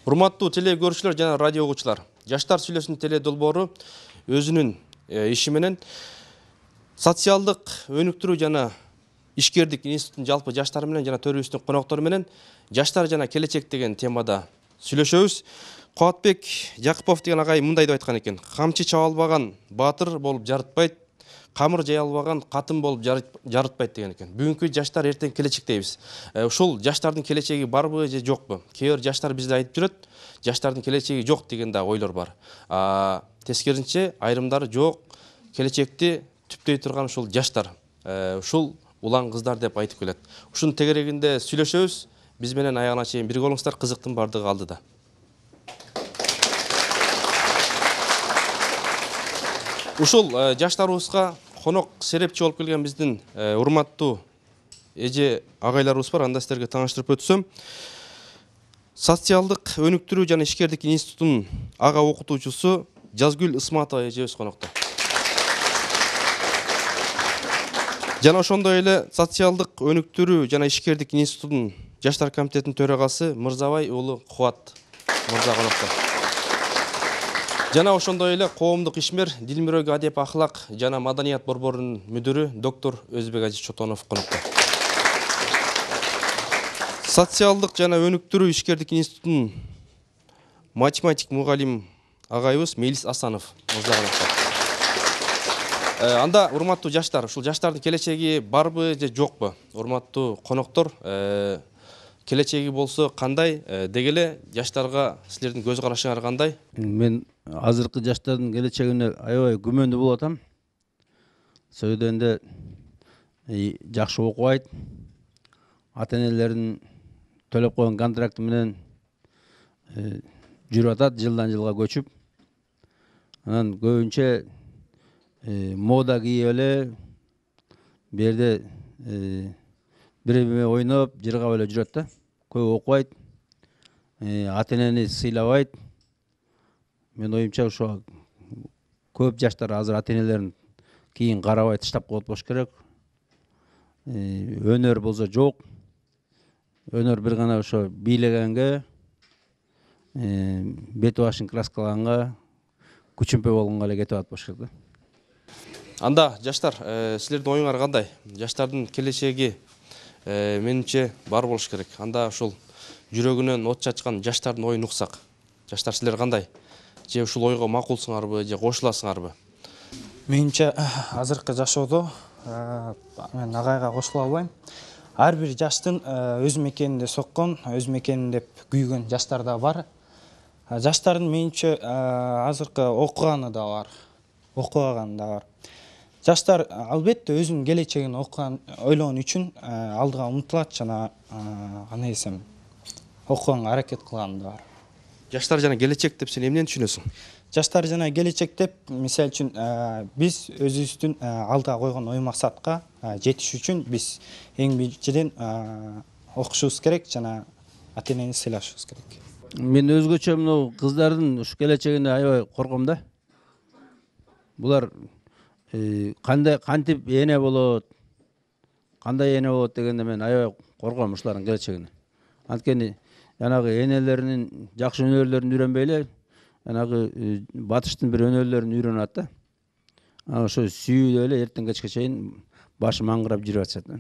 Урматтуу теле көрүүчүлөр жана радио угуучулар. Жаштар сүйлөсүн теле долбоору өзүнүн иши менен социалдык өнүктүрүү жана ишкердик институтунун жалпы жаштар менен жана төрүбүздүн коноктору менен жаштар жана келечек деген темада сүйлөшөбүз. Кубатбек Жакыпов деген агай мындай деп айткан экен: камчы чаба албаган баатыр болуп жарытпайт, камыр жая албаган катын болуп жарытпайт деген экен. Бүгүнкү жаштар эртең келечек дейбиз. Ушул жаштардын келечеги барбы же жокпу? Кээ бир жаштар бизде айтып жүрөт, жаштардын келечеги жок деген да ойлор бар. Тескерисинче айрымдары жок, келечекти түптөй турган ушул жаштар, ушул улан кыздар деп айтып келет. Ушунун тегерегинде сүйлөшөбүз. Биз менен аягына чейин бирге болуңуздар, кызыктын бардыгы алдыда. Ушул жаштарыбызга конок серепчи болуп келген биздин урматтуу эже агайларыбыз бар. Анда сиздерге тааныштырып өтсөм, социалдык өнүктүрүү жана ишкердик институтунун ага окутуучусу Жазгүл Ысматова эжебиз конокто. Жана ошондой эле социалдык өнүктүрүү жана ишкердик институтунун жаштар комитетинин төрагасы Мырзабай уулу Кубат мырза конокто. Жана ошондой эле коомдук ишмер Дилмирөг адеп ахлак жана маданият борборунун мүдүрү доктор Өзбек Ажи Чотонов конокто. Социалдык жана өнүктүрүү ишкердик институтунун математик мугалим агайыбыз Мелис Асанов мырза конокто. Анда урматтуу жаштар, ушул жаштардын келечеги барбы же жокпу? Урматтуу коноктор, келечеги болсо кандай? Деги эле жаштарга силердин көз карашыңар кандай? Мен азыркы жаштардын келечегине аябай күмөндүү болуп атам. Сөйдөнде жакшы окубайт, ата-энелеринин төлөп койгон контракты менен жүрүп атат, жылдан жылга көчүп. Анан көбүнчө мода кийип эле, берде бире-бире ойноп, жыргап эле жүрөт да. Көп окубайт, ата-энени сыйлабайт. Мен оюмча ошо көп жаштар азыр ата-энелерин кийин карабай таштап коет болуш керек. Өнөр болсо жок. Өнөр бир гана ошо бийлегенге, бет башын краскалаганга, күчүмпө болгонго эле кетип атат болуш керек да. Анда жаштар, силердин оюңар кандай? Жаштардын келечеги менимче бар болуш керек. Анда ушул жүрөгүнөн от чачкан жаштардын оюн уксак. Жаштар, силер кандай? Же ушул ойго макулсуңарбы, же кошуласыңарбы? Менимче азыркы жашоодо мен агайга кошула албайм. Ар бир жаштын өз мекенинде соккон, өз мекенинде күйгөн жаштар да бар. Жаштардын менимче азыркы окуганы да бар, окубаганы да бар. Жаштар албетте өзүнүн келечегин ойлогон үчүн алдыга умтулат жана кандай десем, окуганга аракет кылганы да бар. Жаштар жана келечек деп сен эмнени түшүнөсүң? Жаштар жана келечек деп, мисалы үчүн, биз өзүбүздүн алдыга койгон ой максатка жетиш үчүн биз эң биринчиден окушубуз керек жана ата-энени сыйлашыбыз керек. Мен өзгөчө мына кыздардын ушу келечегине аябай корком да. Булар кандай кантип эне болот, кандай эне болот дегенде мен аябай корком ушулардын келечегине. Анткени жанагы энелеринин жакшы өнөрлөрүн үйрөнбөй эле, жанагы батыштын бир өнөрлөрүн үйрөнүп атат да. Анан ошо сүйүүдө эле эртең кечке чейин башы маңгырап жүрүп атышат да.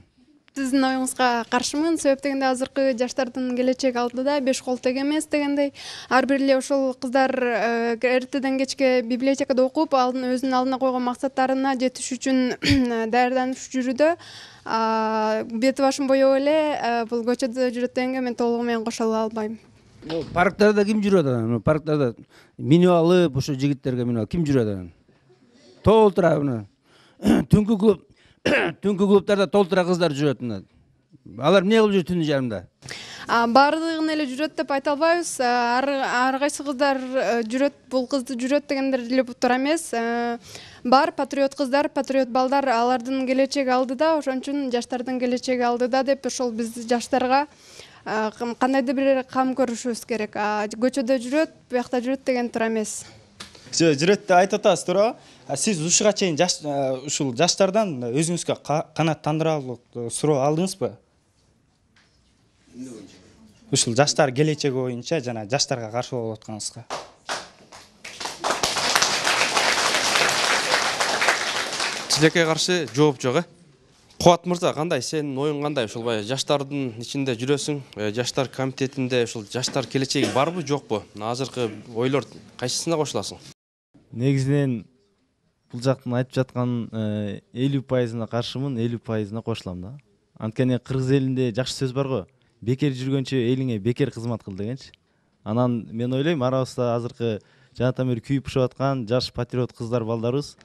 Сиздин оюңузга каршымын. Себеп дегенде азыркы жаштардын келечеги алдыда, беш кол тег эмес дегендей. Ар бир эле ошол кыздар эртеден кечке библиотекада окуп, өзүнүн алдына койгон максаттарына жетиш үчүн даярданып жүрүүдө. Бет башын боеп эле бул көчөдө жүрөт дегенге мен толугу менен кошула албайм. Парктарда ким жүрүп атат? Парктарда минип алып, ошо жигиттерге минип алып ким жүрүп атат? Толтура мына. Түнкү клубтарда толтура кыздар жүрөт. Алар эмне кылып жүрөт түндүн жарымда? Бардыгын эле жүрөт деп айта албайбыз. Ар кайсы кыздар жүрөт, бул кызды жүрөт дегендер деле тура эмес. Бар патриот кыздар, патриот балдар, алардын келечеги алдыда, ошон үчүн жаштардын келечеги алдыда деп ошол биз жаштарга кандайдыр бир кам көрүшүбүз керек. Көчөдө жүрөт, буякта жүрөт деген тура эмес. Жүрөт деп айтып атасыз, туура. Сиз ушуга чейин ушул жаштардан өзүңүзгө канааттандырарлык суроо алдыңызбы? ушул жаштар келечеги боюнча жана жаштарга каршы болуп атканыбызга. Тилекке каршы жооп жок, Кубат мырза, кандай сенин оюң кандай? Ушул баягы жаштардын ичинде жүрөсүң, жаштар комитетинде ушул жаштар келечеги барбы, жокпу? Азыркы ойлор кайсысына кошуласың? Негизинен бул жактын айтып жаткан 50%-на каршымын, 50%-на кошулам да. Анткени кыргыз элинде жакшы сөз бар го. Бекер жүргөнчө элиңе бекер кызмат кыл дегенчи. Анан мен ойлойм, арабызда азыркы жанатан бери күйүп пышып аткан жаш патриот кыздар балдарыбыз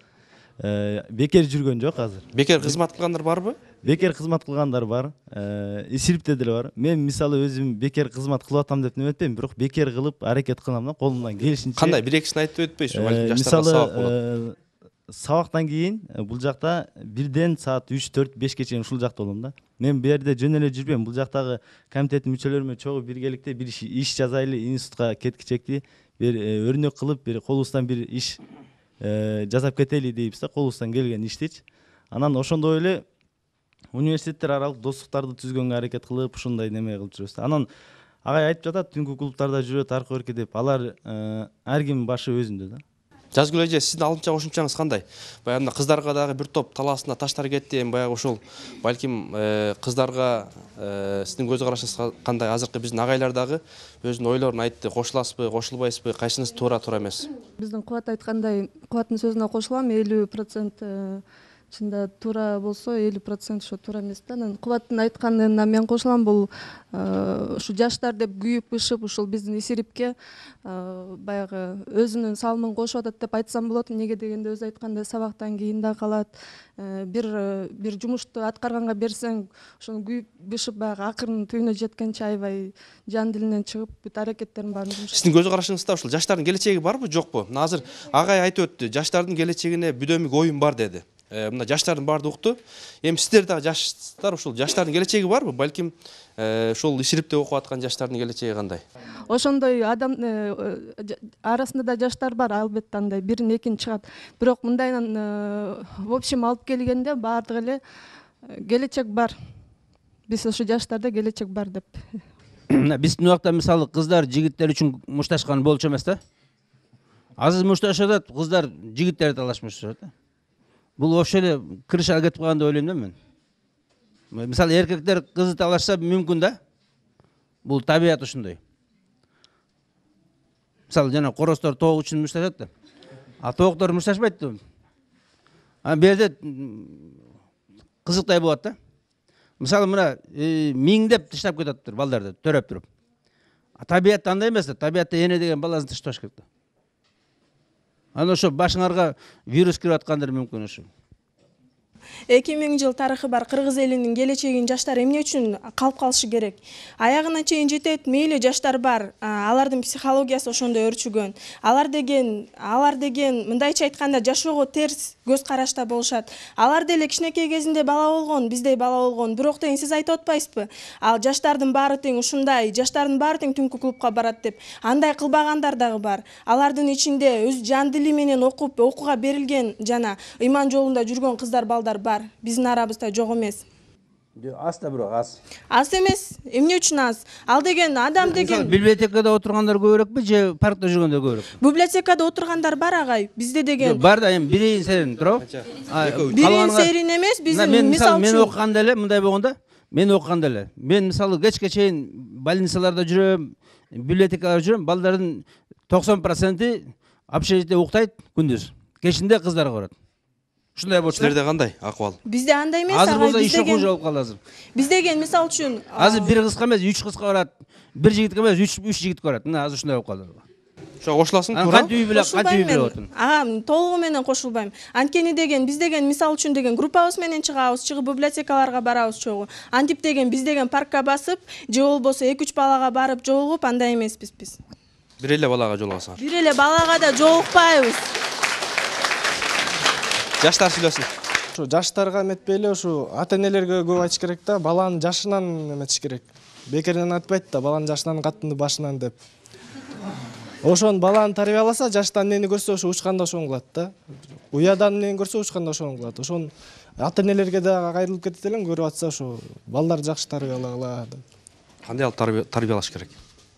бекер жүргөн жок азыр. Бекер кызмат кылгандар барбы? Бекер кызмат кылгандар бар. Исирипте деле бар. Мен мисалы өзүм бекер кызмат кылып атам деп неметпейм, бирок бекер кылып аракет кылам да, колумдан келишинче. Кандай бир-экисин айтып өтпөйсүз, балким жаштарга сабак болот. Сабактан кийин бул жакта бирден саат 3-4-5 чейин ушул жакта болом да. Мен бу жерде жөн эле жүрбөйм. Бул жактагы комитеттин мүчөлөрү менен чогуу биргеликте бир иш жазайлы, институтка кеткичекти бир өрнөк кылып, бир колубуздан бир иш жасап кетели дейбиз да, колубуздан келген иштичи. Анан ошондой эле университеттер аралык достуктарды түзгөнгө аракет кылып, ушундай неме кылып жүрөбүз да. Анан агай айтып жатат, түнкү клубтарда жүрөт, аркы берки деп. Алар ар ким башы өзүндө да. Жазгүл эже, сиздин алымча кошумчаңыз кандай? Баягы кыздарга дагы бир топ талаасына таштар кетти, баягы ушул балким кыздарга сиздин көз карашыңыз кандай? Азыркы биздин агайлар дагы өзүнүн ойлорун айтты. Кошуласызбы, кошулбайсызбы, кайсынысы туура эмес? Биздин Кубат айткандай, Кубаттын сөзүнө кошулам, 50% чында туура болсо 50% ошо туура эмес да. Анан Кубаттын айтканына мен кошулам, бул ушу жаштар деп күйүп ышып ушул биздин Исирипке баягы өзүнүн салымын кошуп атат деп айтсам болот. Неге дегенде өзү айткандай сабактан кийин да калат. Бир жумушту аткарганга берсең, ошону күйүп бышып баягы акырын түбүнө жеткенче аябай жан дилинен чыгып бүт аракеттерин баарын жумуш. Сиздин көз карашыңызда ушул жаштардын келечеги барбы, жокпу? Азыр агай айтып өттү, жаштардын келечегине бүдөмүк оюм бар деди. Мына жаштардын баары укту. Эми сиздер дагы жаштар, ушул жаштардын келечеги барбы? Балким ушул Исирипте окуп аткан жаштардын келечеги кандай? Ошондой адам арасында да жаштар бар, албетте андай бирин экин чыгат. Бирок мындайынан в общем алып келгенде баардык эле келечек бар. Биз ошо жаштарда келечек бар деп. Биздин убакта мисалы кыздар жигиттер үчүн мушташкан болчу эмес да. Азыр мушташат, кыздар жигиттерди талашмашат да. Бул вообще эле крышага кетип калган деп ойлойм да мен. Мисалы эркектер кызды талашса мүмкүн да. Бул табият ушундай. Мисалы жана коростор тоок үчүн мушташат да. А тооктор мушташпайт да. А бу жерде кызыктай болот да. Мисалы мына миңдеп тыштап кетиптир балдарды төрөп туруп. А табиятта андай эмес да. Табиятта эне деген баласын тышташ керек да. Анан ошо башыңарга вирус кирип аткандыр мүмкүн ошо. 2000 жыл тарыхы бар кыргыз элинин келечегин жаштар эмне үчүн калып калышы керек? Аягына чейин жетет, мейли жаштар бар, алардын психологиясы ошондой өрчүгөн. Алар деген мындайча айтканда жашоого терс көз карашта болушат. Алар деле кичинекей кезинде бала болгон, биздей бала болгон. Бирок тең сиз айтып атпайсызбы? Ал жаштардын баары тең ушундай, жаштардын баары тең түнкү клубка барат деп. Андай кылбагандар дагы бар. Алардын ичинде өз жан дили менен окууга берилген жана ыйман жолунда жүргөн кыздар балдар бар. Биздин арабызда жок эмес. Аз да бирок аз. Аз эмес. Эмне үчүн аз? Ал деген адам деген библиотекада отургандар көбүрөкпү же паркта жүргөндөр көбүрөкпү? Библиотекада отургандар бар агай. Бизде деген бар да, эми бирин серин туруп. Бирин серин эмес, биздин мисалы мен окуганда эле мындай болгондо, мен мисалы кечке чейин больницаларда жүрөм, библиотекаларда жүрөм, балдардын 90% общежитие уктайт күндүз. Кечинде кыздар барат. Ушундай болчу. Силерде кандай акыбал? Бизде андай эмес, азыр болсо иш окуу жолуп калды азыр. Биз деген мисалы үчүн азыр бир кызга эмес, 3 кызга барат. Бир жигитке эмес, 3 жигитке барат. Мына азыр ушундай болуп калды. Ошо кошуласың туура? Кантип отун? Толугу менен кошулбайм. Анткени деген биз деген мисалы үчүн деген группабыз менен чыгабыз, чыгып библиотекаларга барабыз чогуу. Антип деген биз деген паркка басып, же болбосо 2-3 балага барып жолугуп андай эмеспиз биз. Бир эле балага жолугасыңар. Бир эле балага да жолукпайбыз. Жаштар сүйлөсүн. Ушу жаштарга эметпей эле ушу ата-энелерге көп айтыш керек да, баланын жашынан эметиш керек. Бекерден айтпайт да, баланын жашынан каттынды башынан деп. Ошон баланы тарбияласа, жаштан эмнени көрсө ошо учканда ошону кылат да. Уядан эмнени көрсө учканда ошону кылат. Ошон ата-энелерге да кайрылып кетет элем, көрүп атса ошо балдар жакшы тарбиялагыла деп. Кандай алып тарбиялаш керек?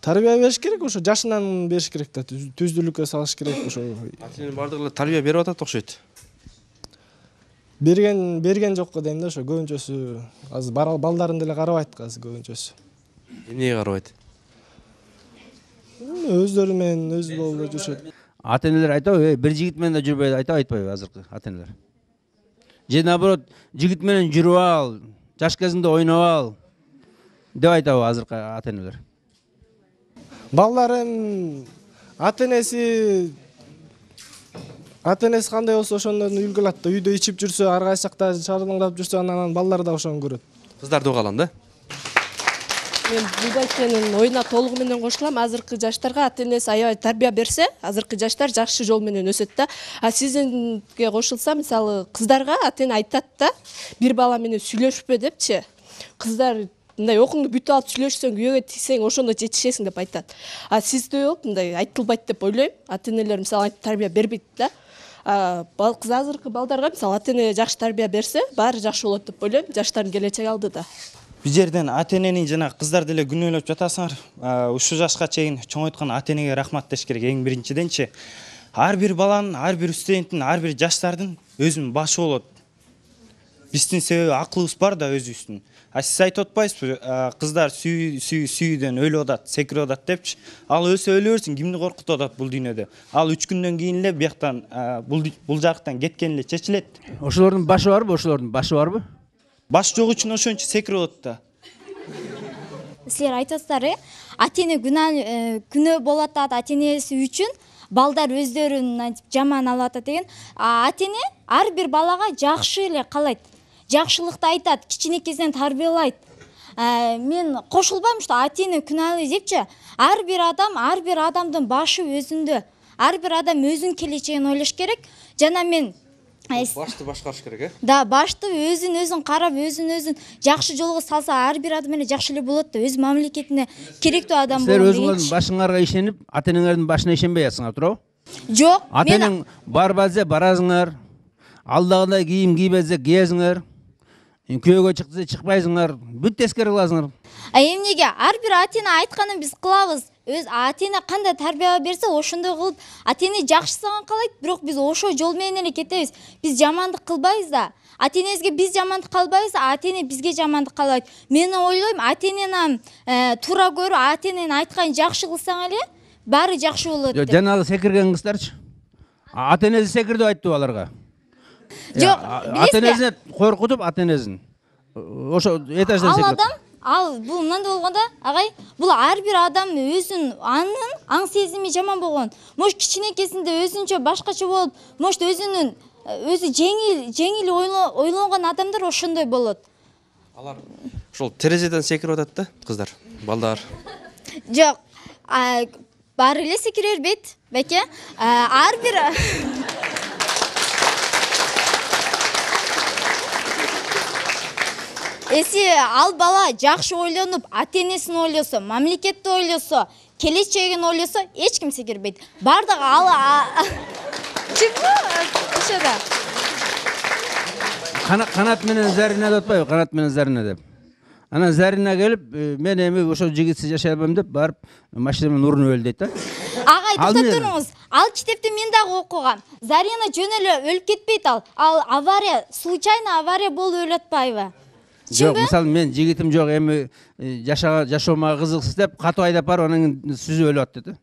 Тарбия бериш керек, ошо жашынан бериш керек да, түздүүлүккө салыш керек ошо. Ата-эненин бардыгы тарбия берип атат окшойт. Берген жокко дейм да, ошо көбүнчөсү азыр балдарын деле карабайт азыр көбүнчөсү. Эмнеге карабайт? Өздөрү менен өзү болуп жүрүшөт. Ата-энелер айтабы, бир жигит менен да жүрбөй айтпайбы азыркы ата-энелер? Же наоборот, жигит менен жүрүп ал, жаш кезинде ойноп ал деп айтабы азыркы ата-энелер? Балдарын ата-энеси кандай болсо ошондон үлгү алат да. Үйдө ичип жүрсө, ар кайсы жакта шарылыңдап жүрсө, анан балдар да ошону көрөт. Кыздарды угалам да. Мен Булбайкенин оюна толугу менен кошулам. Азыркы жаштарга ата-энеси аябай тарбия берсе, азыркы жаштар жакшы жол менен өсөт да. А сиздинге кошулса, мисалы, кыздарга ата-эне айтат да, бир бала менен сүйлөшпө депчи. Кыздар мындай окуңду бүтүп алып сүйлөшсөң, күйөөгө тийсең, ошондо жетишесиң деп айтат. А сизде болуп мындай айтылбайт деп ойлойм. Ата-энелер мисалы айтып тарбия бербейт да. Кыз азыркы балдарга мисалы ата-эне жакшы тарбия берсе, баары жакшы болот деп ойлойм. Жаштардын келечеги алдыда. Бул жерден ата-эненин жана кыздар деле күнөөлөп жатасыңар. Ушул жашка чейин чоңойткан ата-энеге рахмат деш керек. Эң биринчиденчи, ар бир баланын, ар бир студенттин, ар бир жаштардын өзүнүн башы болот. Биздин себеби акылыбыз бар да өзүбүздүн. Сиз айтып атпайсызбы, кыздар сүйүүдөн өлүп атат, секирип атат депчи. Ал өсө өлө берсин, кимди коркутуп атат бул дүйнөдө? Ал 3 күндөн кийин эле бияктан бул жактан кеткен эле чечилет. Ошолордун башы барбы? Ошолордун башы барбы? Баш жок үчүн ошончо секирип атат да. Силер айтасыздар, ата-эне күнөө болуп атат, ата-энеси үчүн балдар өздөрүн жаман алып атат деген. Ата-эне ар бир балага жакшы эле каалайт. Жакшылыкты айтат, кичинекесинен тарбиялайт. Мен кошулбайм, что ата-эне күнөөлүү депчи. Ар бир адамдын башы өзүндө. Ар бир адам өзүнүн келечегин ойлош керек. Жана мен Башты башкарыш керек, Да, башты өзүн карап, өзүн жакшы жолго салса, ар бир адам эле жакшы эле болот да, өз мамлекетине керектүү адам болот. Силер өзүңөрдүн башыңарга ишенип, ата-энеңердин башына ишенбей атсыңар, туурабы? Жок, ата-энең барбазе барасыңар, алдагындай кийим кийбезе кийесиңер, күйөөгө чык десе чыкпайсыңар, бүт тескери кыласыңар. Эмнеге ар бир ата-эне айтканын биз кылабыз. Өз ата-эне кандай тарбия берсе, ошондой кылып, ата-эне жакшысын каалайт, бирок биз ошо жол менен эле кетебиз. Биз жамандык кылбайбыз да. Ата-энебизге биз жамандык кылбайбыз, ата-эне бизге жамандык кылбайт. Мен ойлойм, ата-энени туура көрүп, ата-эненин айтканын жакшы кылсаң эле, баары жакшы болот деп. Жанагы секирген кыздарчы? Ата-энеси секир деп айтты аларга. Жок, ата-энесин коркутуп, ата-энесин ошо этаждан секирет. Ал бул мындай болгондо, агай, бул ар бир адам өзүнүн аң сезими жаман болгон. Может кичинекесинде өзүнчө башкача болуп, может өзү жеңил ойлонгон адамдар ошондой болот. Алар ошол терезеден секирип атат да, кыздар, балдар. Жок, баары эле секире бербейт, беке. Ар бир Эси ал бала жакшы ойлонуп, ата-энесин ойлосо, мамлекетти ойлосо, келечегин ойлосо, эч ким секирбейт. Бардыгы чыкпы ошода. Канат менен Зарина деп атпайбы? Канат менен Зарина деп. Анан Зарина келип, мен эми ошо жигитсиз жашай албайм деп барып машина менен урунуп өлдү дейт да. Агай, токтоп туруңуз. Ал китепти мен дагы окугам. Зарина жөн эле өлүп кетпейт ал. Ал авария, случайно авария болуп өлүп атпайбы? Жок, мисалы мен жигитим жок, эми жашоомага кызыксыз деп катып айдап барып анан сүзүп өлүп атты да.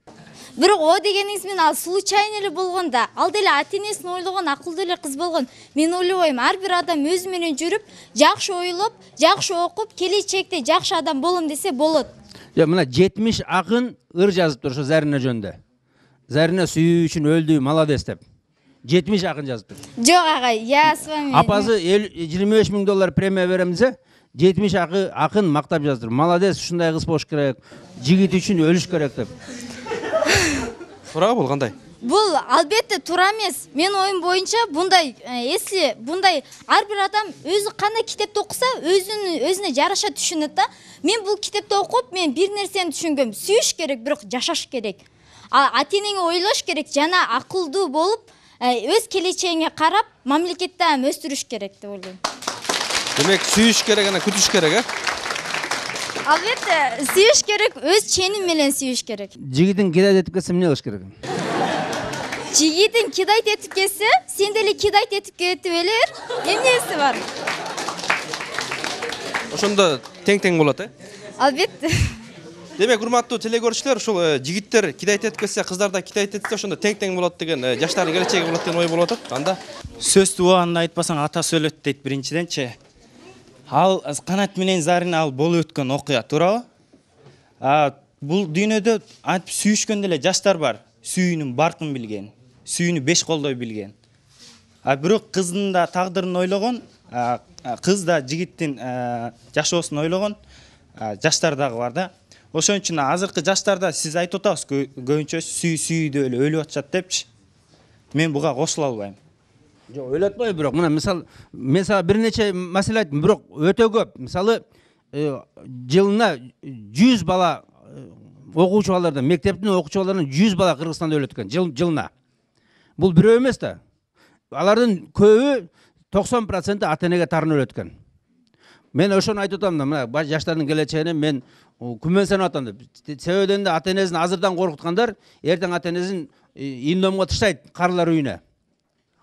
Бирок о дегениңиз менен ал случайно эле болгон да. Ал деле ата-энесин ойлогон, акылдуу эле кыз болгон. Мен ойлойм, ар бир адам өзү менен жүрүп, жакшы ойлоп, жакшы окуп, келечекте жакшы адам болом десе болот. Жок, мына 70 акын ыр жазыптыр ошо Зарина жөнүндө. Зарина сүйүү үчүн өлдү, молодец деп. 70 акын жазыптыр. Жок агай, я с вами. Апасы $25,000 премия берем десе, 70 акын мактап жаздыр. Молодец, ушундай кыз болуш керек. Жигит үчүн өлүш керек деп. Туура бул кандай? Бул албетте туура эмес. Мен оюм боюнча бундай, эсли бундай ар бир адам өзү кандай китепти окуса, өзүнө жараша түшүнөт да. Мен бул китепти окуп, мен бир нерсени түшүнгөм. Сүйүш керек, бирок жашаш керек. Ата-энеңе ойлош керек, жана акылдуу болуп, өз келечегиңе карап, мамлекетти өстүрүш керек деп ойлойм. Демек, сүйүш керек, анан күтүш керек, Албетте, сүйүш керек, өз ченим менен сүйүш керек. Жигитин кидайт этип кетсе эмне кылыш керек? Жигитин кидайт этип кетсе, сен деле кидайт этип кетип элер. Эмнеси бар? Ошондо тең болот, Албетте. Демек, урматтуу телекөрүүчүлөр, ушул жигиттер кидайт этип кетсе, кыздар да кидайт этсе, ошондо тең болот деген, жаштардын келечеги болот деген ой болуп атат. Анда сөздү убагында айтпасаң ата сөйлөт дейт биринчиденчи. Ал Канат менен Зарина ал болуп өткөн окуя, туурабы? Бул дүйнөдө антип сүйүшкөн деле жаштар бар. Сүйүүнүн баркын билген, сүйүүнү беш колдой билген. Бирок кыздын да тагдырын ойлогон, кыз да жигиттин жашоосун ойлогон жаштар дагы бар да. Ошон үчүн азыркы жаштарда сиз айтып атабыз көбүнчө сүйүүдө эле өлүп атышат депчи. Мен буга кошула албайм. Жок, өлөтпөй, бирок мына мисал мен сага бир нече маселе айттым, бирок өтө көп. Мисалы, жылына 100 бала окуучу балдардан, мектептин окуучу балдарынан 100 бала Кыргызстанда өлөт экен, жылына. Бул бирөө эмес да. Алардын көбү 90% ата-энеге тарын өлөт экен. Мен ошону айтып атам да, мына жаштардын келечегине мен күмөнсөнүп атам деп. Себебинде ата-энесин азырдан коркуткандар, эртең ата-энесин индомго таштайт карлар үйүнө.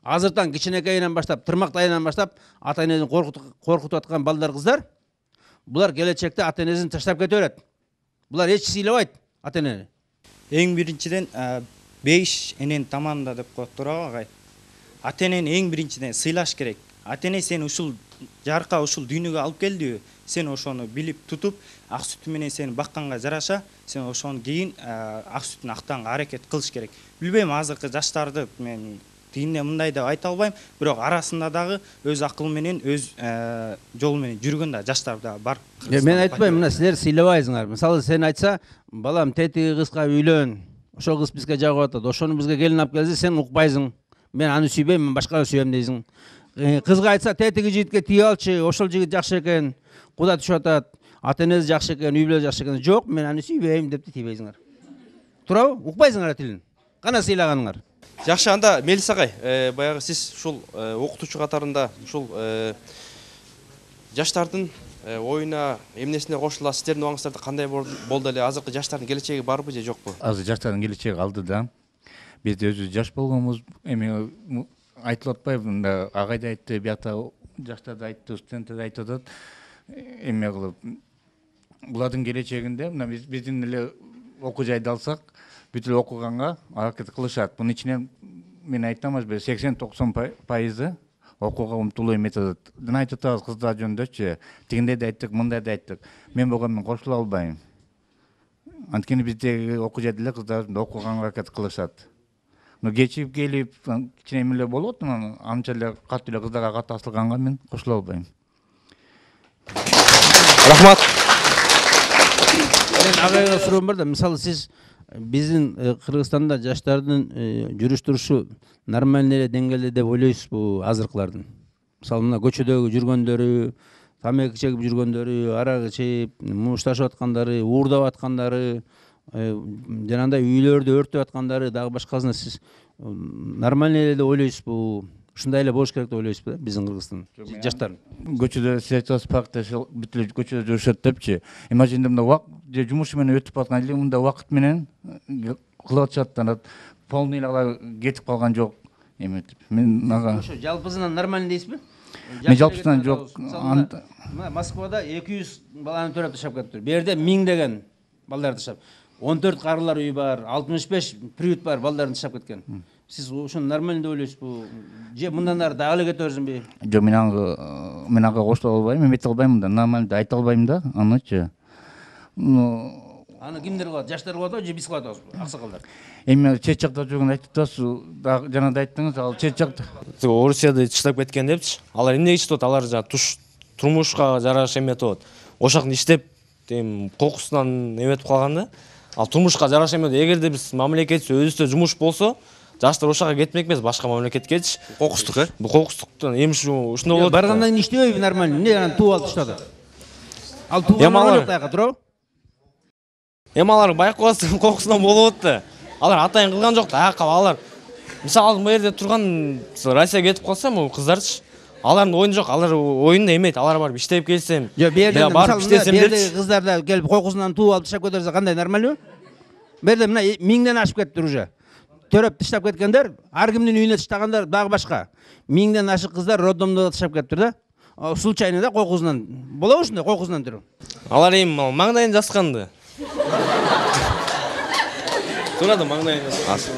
Азырдан кичинекейинен баштап, тырмактайынан баштап ата-энесин коркутуп аткан балдар, кыздар, булар келечекте ата-энесин таштап кете берет. Булар эч сыйлабайт ата-энени. Эң биринчиден 5 энен таманда деп коет, туурабы агай? Ата-энени эң биринчиден сыйлаш керек. Ата-эне сени ушул жарка, ушул дүйнөгө алып келдиби? Сен ошону билип тутуп, ак сүтү менен сени бакканга жараша, сен ошону кийин ак сүтүн актаганга аракет кылыш керек. Билбейм, азыркы жаштарды мен тигине мындай деп айта албайм, бирок арасында дагы өз акылы менен, өз жолу менен жүргөн да жаштар да бар. Мен айтпайм, мына силер сыйлабайсыңар. Мисалы, сен айтса, балам тетиги кызга үйлөн, ошол кыз бизге жагып атат, ошону бизге келин алып келсе, сен укпайсың. Мен аны сүйбөйм, мен башканы сүйөм дейсиң. Кызга айтса, тетиги жигитке тие алчы, ошол жигит жакшы экен, куда түшүп атат, ата-энеси жакшы экен, үй бүлө жакшы экен. Жок, мен аны сүйбөйм деп тийбейсиңар. Туурабы? Укпайсыңар тилин. Кана сыйлаганыңар. Жакшы, анда Мелис агай, баягы сиз ушул окутуучу катарында ушул жаштардын оюна эмнесине кошула, сиздердин убагыңыздарда кандай болду эле? Азыркы жаштардын келечеги барбы же жокпу? Азыр жаштардын келечеги алдыда. Биз өзү жаш болгонбуз, эми айтылып атпайбы, мында агай да айтты, биякта жаштар да айтты, студенттер да айтып атат. Эме кылып, булардын келечегинде мына биздин эле окуу жайды алсак, бүт эле окуганга аракет кылышат. Бунун ичинен мен айттым, 80-90% окууга умтулуу эметип атат. Жана айтып атабыз кыздар жөнүндөчү, тигиндей да айттык, мындай да айттык. Мен буга кошула албайм. Анткени биздеги окуу жайда эле кыздар окуганга аракет кылышат. Но кечип келип, кичине эмелер болот, анча эле катуу эле кыздарга катуу асылганга мен кошула албайм. Рахмат. Мен агайга суроом бар да, мисалы сиз биздин Кыргызстанда жаштардын жүрүш турушу нормальный эле деңгээлде деп ойлойсузбу азыркылардын? Мисалы мына көчөдөгү жүргөндөрү, тамеки чегип жүргөндөрү, арак ичип, мушташып аткандары, уурдап аткандары, жанагындай үйлөрдү өртөп аткандары, дагы башкасына сиз нормальный эле деп ойлойсузбу? Ушундай эле болуш керек деп ойлойсузбу биздин Кыргызстан жаштарын? Көчөдө сиз паркта бүт эле көчөдө жүрүшөт депчи. Имажинде мында жумушу менен өтүп аткан эле мында убакыт менен кылып атышат, полный алар кетип калган жок эметип. Мен ага. Ошо жалпысынан нормальный дейсизби? Мен жалпысынан жок. Мына Москвада 200 баланы төрөп ташап кетиптир. Бу жерде 1000 деген балдар ташап. 14 карылар үй бар, 65 приют бар, балдарын ташап кеткен. Сиз ошону нормальный деп ойлойсузбу? Же мындан ары дагы эле кете берсинби? Жок, мен ага кошула албайм, эмете албайм да, нормальный деп айта албайм да, анычы. Аны кимдер кылат? Жаштар кылат же биз кылат атабызбы, аксакалдар? Эми чет жакта жүргөн айтып атасыз, жана да айттыңыз, ал чет жакта. Орусияда иштеп кеткен депчи. Алар эмне иштеп атат? Алар жана турмушка жараша эметип атат. Ошак иштеп, кокусунан эметип калган да. Ал турмушка жараша эметип, эгерде биз мамлекет өзүбүздө жумуш болсо, жаштар ошака кетмек эмес, башка мамлекеткечи. Кокустук, Бул кокустуктан эмиш ушундай болот. Баргандан кийин иштебейби нормально? Эмне анан тууп алып иштады? Ал туугандар жок туурабы? Эми алар байкоосун кокусунан болуп атты. Алар атайын кылган жок да, алар мисалы бул жерде турган Россияга кетип калса, могу кыздарчы. алардын оюну жок, алар оюнда эмейт, алар барып иштеп келсем. Жок, бу жерде барып иштесем мына депчи. кыздар келип кокусунан тууп алып таштап кетерсе кандай нормальбы? Бу жерде мына 1000ден ашып кетти уже. Төрөп таштап кеткендер, ар кимдин үйүнө таштагандар дагы башка. 1000ден ашык кыздар роддомдо таштап кетиптир да. Случайно да кокусунан. Болобу ушундай кокусунан түрү? Алар эми маңдайын жасканды. Туура да маңдайын жаскан.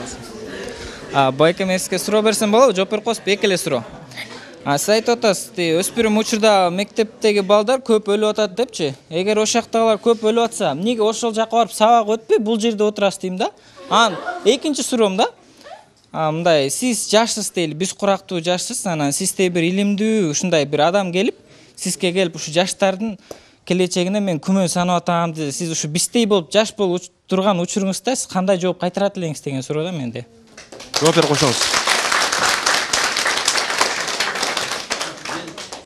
Байкем эске суроо берсем болобу? Жооп берип коесузбу, эки эле суроо. Сиз айтып атасыз, өспүрүм учурда мектептеги балдар көп өлүп атат депчи. Эгер ошол жактагылар көп өлүп атса, эмнеге ошол жака барып сабак өтпөй бул жерде отурасыз дейм да. Экинчи суроом да. Мындай, сиз жашсыз дейли, биз курактуу жашсыз, анан сизде бир илимдүү ушундай бир адам келип, сизге келип ушу жаштардын келечегине мен күмөн санап атам деп, сиз ушу биздей болуп жаш болуп турган учуруңузда сиз кандай жооп кайтарат элеңиз деген суроо да менде. Жооп берип койсоңуз.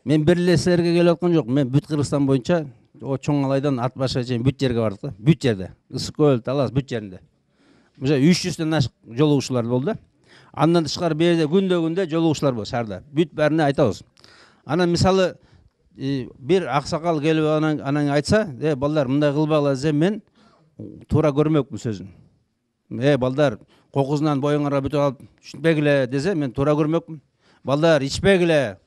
Мен бир эле силерге келип аткан жок. Мен бүт Кыргызстан боюнча Чоң Алайдан Ат башка чейин бүт жерге бардык да. Бүт жерде. Ысык көл, Талас бүт жеринде. Мына 300дөн ашык жолугушуулар болду. Андан тышкары бу жерде күндө жолугушуулар бар шаарда. Бүт бәріне айтабыз. Анан мисалы бир аксакал келип анан айтса, балдар мындай кылбагыла десем, мен туура көрмөкмүн сөзүн. Балдар кокусунан боюңарга бүтүп алып ичпегиле десе, мен туура көрмөкмүн. Балдар ичпегиле.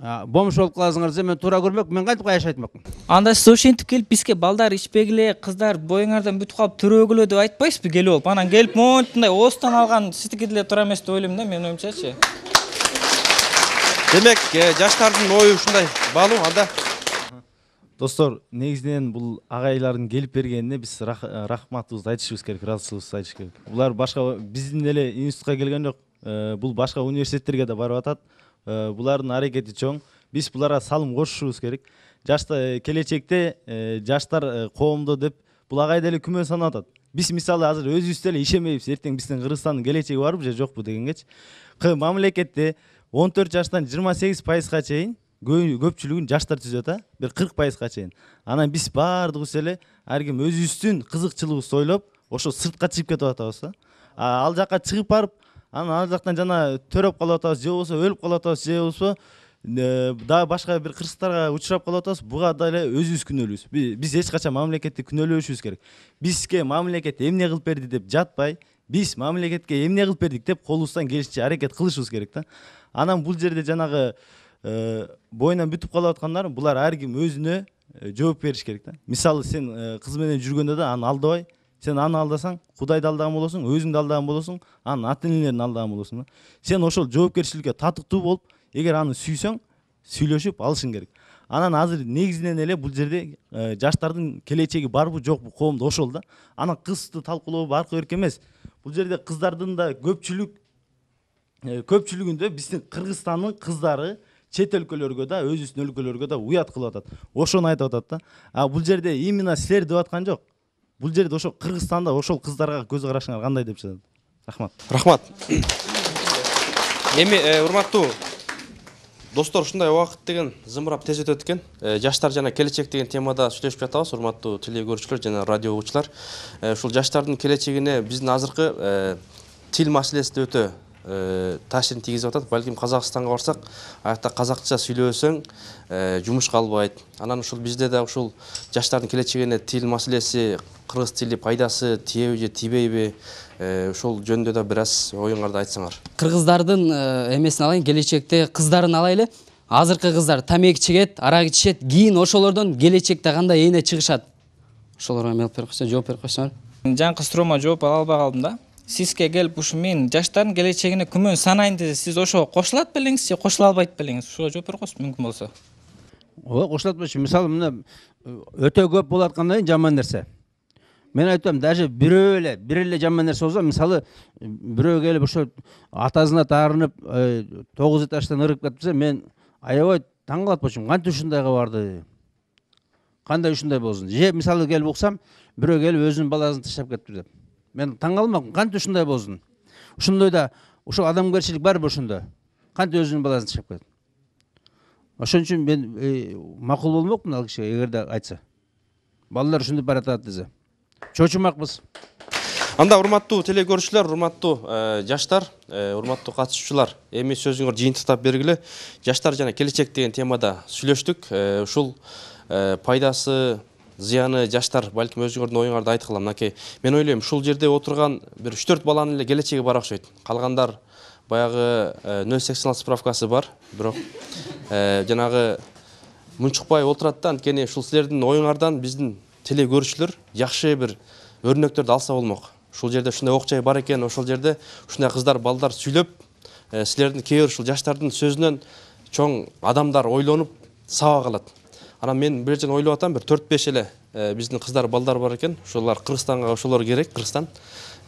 Бомж болуп каласыңар десе, мен туура көрмөкмүн. Мен кантип каяш айтмакмын? Анда сиз ошентип келип бизге балдар ичпегиле, кыздар боюңардан бүтүп калып төрөгүлө деп айтпайсызбы келип алып? Анан келип монтундай оостон алган сиздики деле туура эмес деп ойлойм да, менин оюмчачы. Демек, жаштардын ою ушундай баалуу анда. Достор, негизинен бул агайлардын келип бергенине биз рахматыбызды айтышыбыз керек, ыраазычылыгыбызды айтыш керек. Булар башка биздин эле институтка келген жок, бул башка университеттерге да барып атат. Булардын аракети чоң. Биз буларга салым кошушубуз керек. Жашта келечекте жаштар коомдо деп бул агай деле күмөн санап атат. Биз мисалы азыр өзүбүз деле ишенбейбиз, эртең биздин Кыргызстандын келечеги барбы же жокпу дегенгечи. Мамлекетте 14 жаштан 28%га чейин көпчүлүгүн жаштар түзөт, бир 40%га чейин. Анан биз баардыгыбыз эле ар ким өзүбүздүн кызыкчылыгыбызды ойлоп, ошо сыртка чыгып кетип атабыз да. Ал жака чыгып барып, анан ал жактан жана төрөп калып атабыз, же болбосо өлүп калып атабыз, же болбосо дагы башка бир кырсыктарга учурап калып атабыз. Буга деле өзүбүз күнөөлүүбүз. Биз эч качан мамлекетти күнөөлөшүбүз керек. Бизге мамлекет эмне кылып берди деп жатпай, биз мамлекетке эмне кылып бердик деп колубуздан келишинче аракет кылышыбыз керек да. Анан бул жерде жанагы боюнан бүтүп калып аткандар, булар ар ким өзүнө жооп бериш керек да. Мисалы сен кыз менен жүргөндө да аны алдабай, сен аны алдасаң, Кудайды алдаган болосуң, өзүңдү алдаган болосуң, анын ата-энелерин алдаган болосуң да. Сен ошол жоопкерчиликке татыктуу болуп, эгер аны сүйсөң, сүйлөшүп алышың керек. Анан азыр негизинен эле бул жерде жаштардын келечеги барбы жокпу коомдо ошол да. Анан кызды талкуулоо аркы берк эмес. Бул жерде кыздардын да көпчүлүгүндө биздин Кыргызстандын кыздары чет өлкөлөргө да, өзүбүздүн өлкөлөргө да уят кылып атат. Ошону айтып атат да. Бул жерде именно силер деп аткан жок. Бул жерде ошол Кыргызстанда ошол кыздарга көз карашыңар кандай деп жатат. Рахмат. Рахмат. Эми урматтуу достор, ушундай убакыт деген зымырап тез өтөт экен. Жаштар жана келечек деген темада сүйлөшүп жатабыз, урматтуу теле көрүүчүлөр жана радио угуучулар. Ушул жаштардын келечегине биздин азыркы тил маселеси да өтө таасирин тийгизип атат. Балким Казакстанга барсак, аякта казакча сүйлөсөң жумуш калбайт. Анан ушул бизде да ушул жаштардын келечегине тил маселеси, кыргыз тили пайдасы тийеби же тийбейби, ошол жөнүндө да бир аз оюңарды айтсаңар. Кыргыздардын эмесин алайын, келечекте кыздарын алайлы. Азыркы кыздар тамеки чегет, арак ичет, кийин ошолордон келечекте кандай эне чыгышат? Ошолорго эме алып берип койсоң, жооп берип койсоңор. Жаңкы суроомо жооп ала албай калдым да. Сизге келип ушу мен жаштардын келечегине күмөн санайын десе, сиз ошого кошулат белеңиз же кошула албайт белеңиз? Ошого жооп берип койсоңуз мүмкүн болсо. Кошулат болчу. Мисалы мына өтө көп болуп аткандан кийин жаман нерсе. Мен айтам, даже бир эле жаман нерсе болсо, мисалы бирөө келип ошо атасына таарынып 9 этаждан ырып кетсе, мен аябай таң калат болчумун. Кантип ушундайга барды? Кандай ушундай болсун? Же мисалы келип уксам, бирөө келип өзүнүн баласын таштап кетти деп. Мен таң калмакмын, кантип ушундай болсун? Ошондойда ошол адамгерчилик барбы ошондо? Кантип өзүнүн баласын таштап кетти? Ошон үчүн мен макул болмокмун ал кишиге эгерде айтса. Балдар ушинтип баратат десе. Чочумакпыз. Анда урматтуу телекөрүүчүлөр, урматтуу жаштар, урматтуу катышуучулар, эми сөзүңөр жыйынтыктап бергиле. Жаштар жана келечек деген темада сүйлөштүк. Ушул пайдасы, зыяны жаштар балким өзүңөрдүн оюңарды айткыла. Мынакей мен ойлойм, ушул жерде отурган бир 3-4 баланын эле келечеги бар окшойт. Калгандар баягы 0,86 справкасы бар, бирок жанагы мунчукпай отурат да. Анткени ушул силердин оюңардан биздин телекөрүүчүлөр жакшы бир өрнөктөрдү алса болмок. Ушул жерде ушундай окчай бар экен, ошол жерде ушундай кыздар, балдар сүйлөп, силердин кээ бир ушул жаштардын сөзүнөн чоң адамдар ойлонуп сабак алат. Анан мен бир жерден ойлоп атам, бир 4-5 эле биздин кыздар, балдар бар экен. Ошолор Кыргызстанга ошолор керек, Кыргызстан.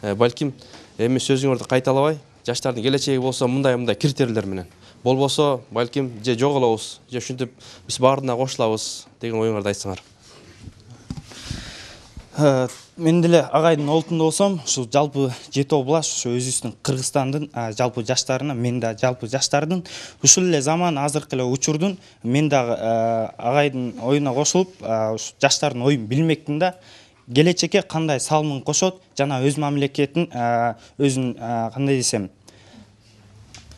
Балким эми сөзүңөрдү кайталабай, жаштардын келечеги болсо мындай критерийлер менен. Болбосо балким же жоголобуз, же ушинтип биз баарына кошулабыз деген оюңарды айтсаңар. Мен деле агайдын олтунда болсом, ушул жалпы 7 область, ошо өзүбүздүн Кыргызстандын жалпы жаштарына, мен да жалпы жаштардын ушул эле заман, азыркы эле учурдун мен дагы агайдын оюна кошулуп, жаштардын оюн билмекмин да. Келечекке кандай салымын кошот жана өз мамлекетин өзүн кандай десем,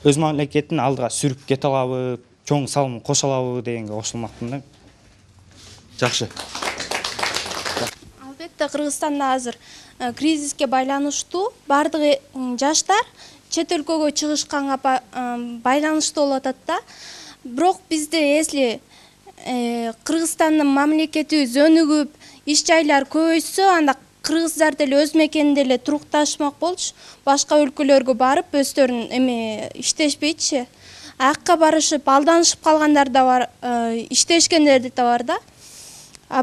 өз мамлекетин алдыга сүрүп кете алабы, чоң салым кошо алабы дегенге кошулмакмын да. Жакшы. Албетте Кыргызстанда азыр кризиске байланыштуу бардык жаштар чет өлкөгө чыгышканга байланыштуу болуп атат да. Бирок бизде если Кыргызстандын мамлекетибиз өнүгүп, иш жайлар көбөйсө, анда кыргыздар деле өз мекенинде эле турукташмак болчу, башка өлкөлөргө барып өздөрүн эми иштешпейчи. Акка барышып, алданышып калгандар да бар, иштешкендер да бар да.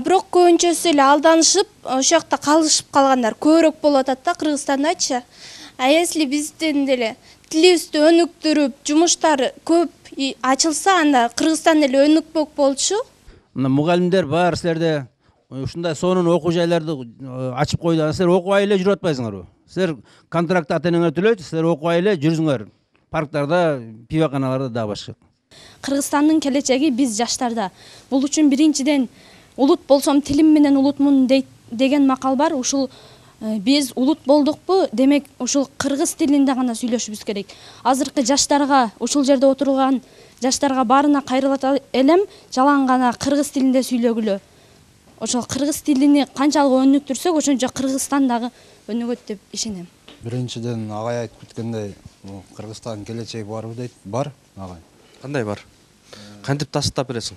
Бирок көбүнчөсү эле алданышып, ошол жакта калышып калгандар көбүрөөк болуп атат да Кыргызстандачы. Если биздин деле тилибизди өнүктүрүп, жумуштар көп ачылса, анда Кыргызстан деле өнүкпөк болчу. Мына мугалимдер бар силерде ушундай сонун окуу жайларды ачып койду. Силер окубай эле жүрүп атпайсыңарбы? Силер контракт ата-энеңер төлөйт, силер окубай эле жүрүңөр. Парктарда, пивоханаларда да башка. Кыргызстандын келечеги биз жаштарда. Бул үчүн биринчиден улут болсом тилим менен улутмун деген макал бар. Ушул биз улут болдукпу, демек ушул кыргыз тилинде гана сүйлөшүбүз керек. Азыркы жаштарга, ушул жерде отурган жаштарга баарына кайрылат элем, жалаң гана кыргыз тилинде сүйлөгүлө. Ошол кыргыз тилини канчалык өнүктүрсөк, ошончо Кыргызстан дагы өнүгөт деп ишенем. Биринчиден агай айтып кеткендей, Кыргызстандын келечеги барбы дейт? Бар, агай. Кандай бар? Кантип тастап бересиң?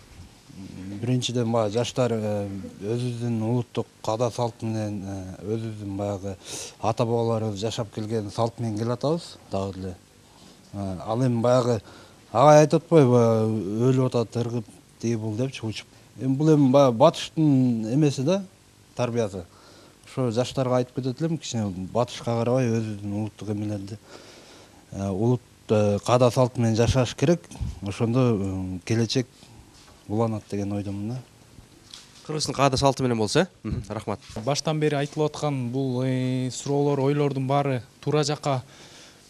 Биринчиден баягы жаштар өзүбүздүн улуттук каада салт менен, өзүбүздүн баягы ата бабаларыбыз жашап келген салт менен келатабыз дагы эле. Ал эми баягы агай айтып атпайбы, өлүп атат, ыргып, тиги бул депчи, учуп. Эми бул эми баягы батыштын эмеси да, тарбиясы. Ошо жаштарга айтып кетет элем, кичине батышка карабай өзүбүздүн улуттук эмелерди, улут каада салт менен жашаш керек. Ошондо келечек уланат деген ойдомун да. Кыргыздын каада салты менен болсо, рахмат. Баштан бери айтылып аткан бул суроолор, ойлордун баары туура жакка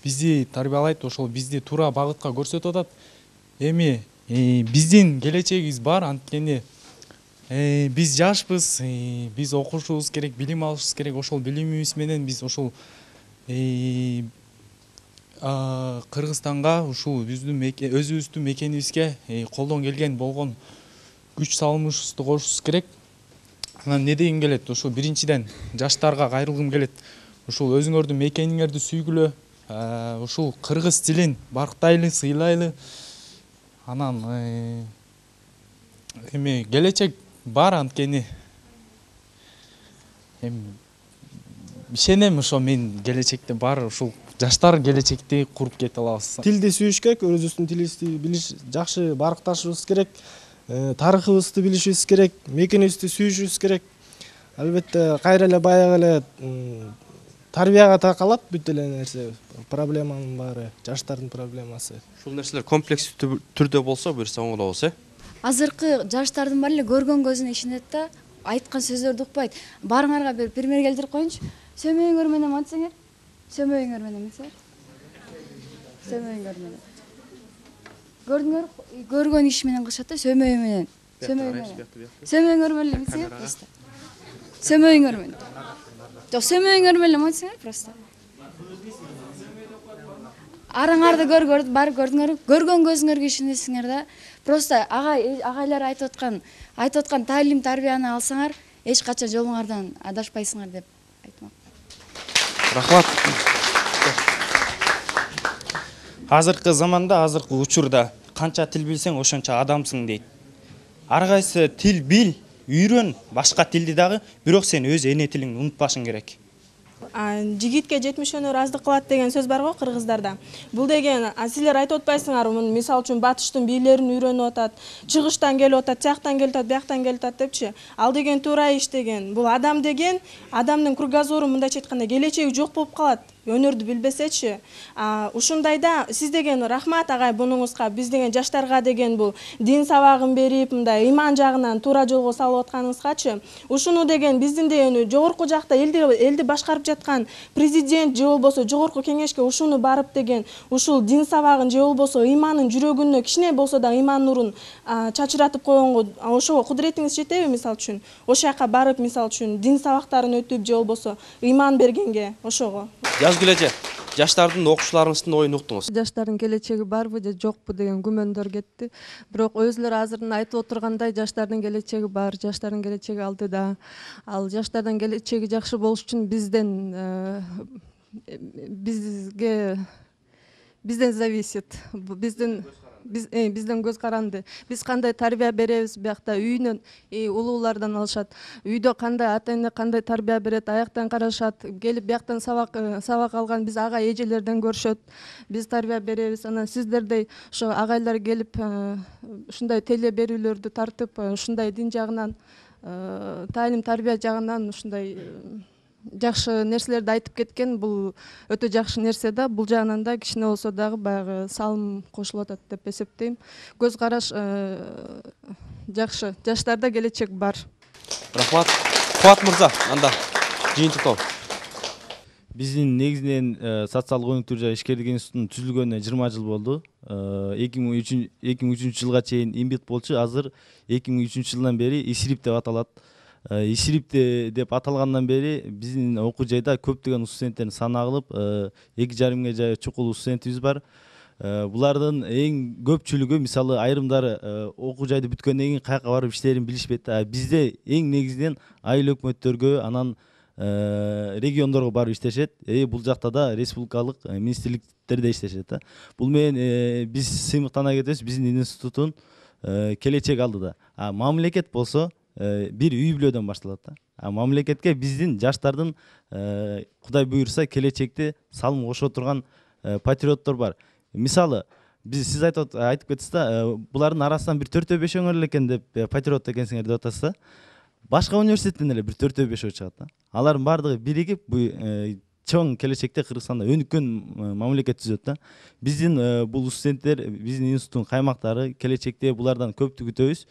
бизди тарбиялайт, ошол бизди туура багытка көрсөтүп атат. Эми биздин келечегибиз бар, анткени биз жашпыз, биз окушубуз керек, билим алышыбыз керек. Ошол билимибиз менен биз ошол Кыргызстанга, ушул өзүбүздүн мекенибизге колдон келген болгон күч салымыбызды кошушубуз керек. Анан не дегим келет? Ушул биринчиден жаштарга кайрылгым келет. Ушул өзүңөрдүн мекениңерди сүйгүлө, ушул кыргыз тилин барктайлы, сыйлайлы. Анан эми келечек бар, анткени эми ишенем, ошо мен келечекте бар, ушул жаштар келечекти куруп кете алабыз. Тилди сүйүш керек, өзүбүздүн тилибизди билиш, жакшы баркташыбыз керек, тарыхыбызды билишибиз керек, мекенибизди сүйүшүбүз керек. Албетте кайра эле баягы эле тарбияга такалат бүт эле нерсе, проблеманын баары, жаштардын проблемасы. Ушул нерселер комплекстүү түрдө болсо, буюрса оңолобуз, Азыркы жаштардын баары эле көргөн көзүнө ишенет да, айткан сөздөрдү укпайт. Барыңарга бир пример келтирип коеюнчу. Сөмөйүңөр менен мантсаңер, сөмөйүңөр менен эмес, сөмөйүңөр менен. Көрдүңөр, көргөн иш менен кылышат да, сөмөйү менен. Сөмөйүңөр менен эмес, сөмөйүңөр менен. Сөмөйүңөр менен. Жок, сөмөңөр эле монтсеңер просто. Араңарды барып көрдүңөр, көргөн көзүңөргө ишенесиңер да. Просто агайлар айтып аткан таалим тарбияны алсаңар, эч качан жолуңардан адашпайсыңар деп айтмак. Рахмат. Азыркы заманда, азыркы учурда канча тил билсең, ошончо адамсың дейт. Ар кайсы тил бил, үйрөн башка тилди дагы, бирок сен өз эне тилиңди унутпашың керек. Жигитке 70 өнөр аздык кылат деген сөз бар го кыргыздарда. Бул деген силер айтып атпайсыңар, мисалы үчүн батыштын бийлерин үйрөнүп атат, чыгыштан келип атат, тияктан келип атат, бияктан келип атат депчи. Ал деген туура иш деген. Бул адам деген, адамдын кругозору мындайча айтканда келечеги жок болуп калат. Өнөрдү билбесечи. Ушундайда сиз деген рахмат агай бунуңузга, биз деген жаштарга деген бул дин сабагын берип, мындай иман жагынан туура жолго салып атканыңызгачы. Ушуну деген биздин деген жогорку жакта элди башкарып жаткан президент же болбосо жогорку кеңешке ушуну барып деген ушул дин сабагын же болбосо иманын жүрөгүнө кичине болсо да иман нурун чачыратып койгонго ошого кудуретиңиз жетеби мисалы үчүн? Ошол жака барып мисалы үчүн дин сабактарын өтүп же болбосо иман бергенге ошого. Келечек жаштардын окуучуларыңыздын оюн уктуңуз. Жаштардын келечеги барбы же жокпу деген күмөндөр кетти. Бирок өзүлөрү азырын айтып отургандай жаштардын келечеги бар, жаштардын келечеги алдыда. Ал жаштардын келечеги жакшы болуш үчүн бизден зависит. Бизден көз каранды. Биз кандай тарбия беребиз биякта үйүнөн улуулардан алышат. Үйдө кандай ата-эне кандай тарбия берет, аяктан карашат. Келип бияктан сабак алган биз ага эжелерден көрүшөт. Биз тарбия беребиз. Анан сиздердей ошо агайлар келип ушундай теле берүүлөрдү тартып, ушундай дин жагынан, таалим тарбия жагынан ушундай жакшы нерселерди айтып кеткен, бул өтө жакшы нерсе да. Бул жагынан да кичине болсо дагы баягы салым кошулуп атат деп эсептейм. Көз караш жакшы. Жаштарда келечек бар. Рахмат. Кубат мырза, анда жыйынтыктоо. Биздин негизинен социалдык өнүктүрүү жана ишкерлик институтунун түзүлгөнүнө 20 жыл болду. 2003 жылга чейин имбит болчу, азыр 2003 жылдан бери ИСРИП деп аталат. ИСРИП деп аталгандан бери биздин окуу жайда көптөгөн студенттердин саны агылып, 2,5 миңге жайы чукул студентибиз бар. Булардын эң көпчүлүгү, мисалы айрымдары окуу жайды бүткөндөн кийин каяка барып иштерин билишпейт. Бизде эң негизинен айыл өкмөттөргө, анан региондорго барып иштешет. Бул жакта да республикалык министрликтерде иштешет. Бул менен биз сыймыктана кетебиз, биздин институттун келечеги алдыда. Мамлекет болсо бир үй бүлөдөн башталат да. Мамлекетке биздин жаштардын Кудай буйрса келечекте салым кошо турган патриоттор бар. Мисалы, сиз айтып кетсиз да, булардын арасынан бир 4-5 өңөр эле экен деп патриот экенсиңер деп атасыз да. Башка университеттен эле бир 4-5 чыгат да. Алардын бардыгы биригип чоң келечекте Кыргызстанда өнүккөн мамлекет түзөт да. Биздин бул студенттер, биздин институттун каймактары келечекте булардан көптү күтөбүз.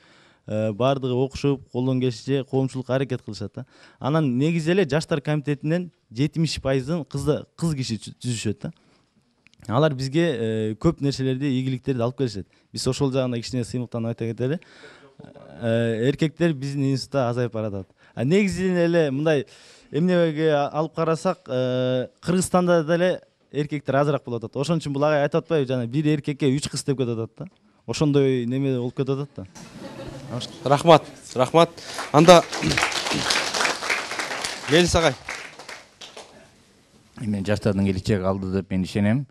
Бардыгы окушуп, колдон келишинче коомчулук аракет кылышат да. Анан негизи эле жаштар комитетинен 70%-ын кыз киши түзүшөт да. Алар бизге көп нерселерди, ийгиликтерди алып келишет. Биз ошол жагында кичине сыймыктанып айта кетели. Эркектер биздин институтта азайып баратат. Негизинен эле мындай эмнеге алып карасак, Кыргызстанда деле эркектер азыраак болуп атат. Ошон үчүн бул агай айтып атпайбы, жана бир эркекке 3 кыз деп кетип атат да. Ошондой неме болуп кетип атат да. Рахмат. Анда Келис агай. Мен жаштардын келечеги алды деп мен ишенем.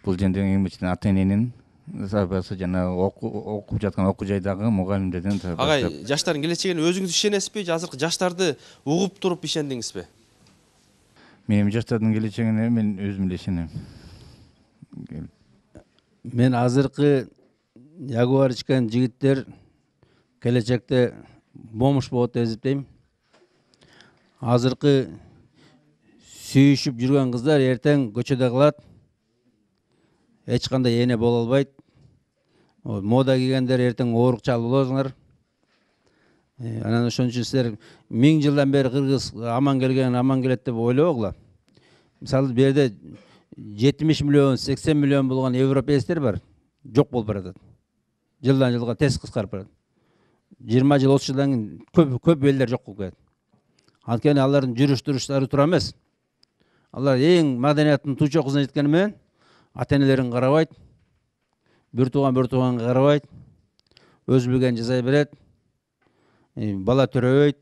Бул женден ата-эненин жана окуп жаткан окуу жайдагы мугалимдердин. Агай, жаштардын келечегине өзүңүз ишенесизби, же азыркы жаштарды угуп туруп ишендиңизби? Мен жаштардын келечегине мен өзүм эле ишенем. Мен азыркы ягуар ичкен жигиттер келечекте бомуш болот деп эсептейм. Азыркы сүйүшүп жүргөн кыздар эртең көчөдө калат. Эч кандай эне боло албайт. Мода кийгендер эртең оорукчал болосуңар. Анан ошон үчүн силер 1000 жылдан бери кыргыз аман келген, аман келет деп ойлобогула. Мисалы, бу жерде 70 миллион, 80 миллион болгон европейцтер бар. Жок болуп баратат. Жылдан жылга тез кыскарып барат. 20 жыл, 30 жылдан кийин көп элдер жок болуп кетет. Анткени алардын жүрүш туруштары туура эмес. Алар эң маданияттын туу чокусуна жеткени менен ата энелерин карабайт, бир тууганга карабайт, өз билген жасай берет, бала төрөбөйт.